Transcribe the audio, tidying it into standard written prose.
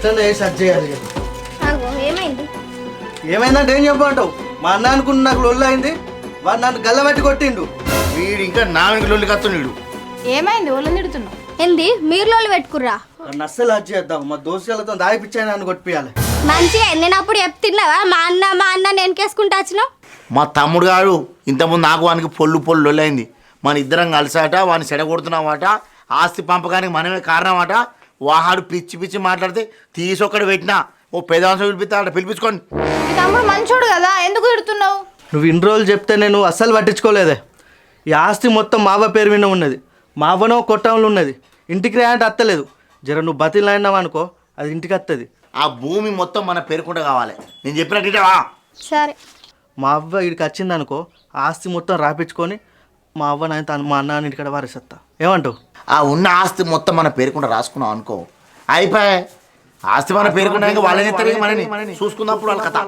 ఎట్లనే సర్చ్ చేయాలి ఇక. ఏమైంది? ఏమైందంటే ఏం చెప్పమంటావు? మా అన్న అనుకున్న నాకు లొల్లు అయింది, వాడు నన్ను గల్లబెట్టి కొట్టిండు. వీడు ఇంకా నా వెనక లొల్లి కత్తున్నాడు. ఏమైంది? ఒళ్ళని తిడుతున్నావు ఏంది మీరు లోళ్ళు పెట్టుకుర్రా? నన్ను అస్సలు హత్య చేద్దాం, మా దోస్తులతో దాయిపిచ్చాయి నన్ను కొట్టిపియాలి. మంచిగా నేను అప్పుడు చెప్తున్నావా మా అన్న నేను కేసుకుంటా వచ్చినావు. మా తమ్ముడు గారు ఇంతకుముందు నాకు వానికి పొల్లు లొల్లైంది. మన ఇద్దరం కలిసాట వాడిని చెడగొడుతున్నామట, ఆస్తి పంపకానికి మనమే కారణమట. వాహాడు పిచ్చి మాట్లాడితే తీసొక్కడు పెట్టినా ఓ పెదాంశం పిలిపించుకోండి. మీ తమ్ముడు మంచోడు కదా, ఎందుకు తిడుతున్నావు? నువ్వు ఇన్ని రోజులు చెప్తే నేను అస్సలు పట్టించుకోలేదే. ఈ ఆస్తి మొత్తం మావ పేరు మీద ఉన్నది, మావనో కొట్టంలో ఉన్నది. ఇంటికి రాయంటే అత్తలేదు. జర నువ్వు బతిలాడినావు అనుకో, అది ఇంటికి వస్తుంది. ఆ భూమి మొత్తం మన పేరుకుంటే కావాలి. నేను చెప్పినట్టువా? సరే మా అవ్వ ఇక్కడికి వచ్చింది అనుకో, ఆస్తి మొత్తం రాపించుకొని మా అవ్వ మా అన్న ఇంటికాడ వారేసత్తా. ఏమంటావు? ఆ ఉన్న ఆస్తి మొత్తం మన పేరుకుండా రాసుకున్నాం అనుకో, అయిపోయి ఆస్తి మన పేరుకున్నాక వాళ్ళని మనని చూసుకున్నప్పుడు వాళ్ళ కథ.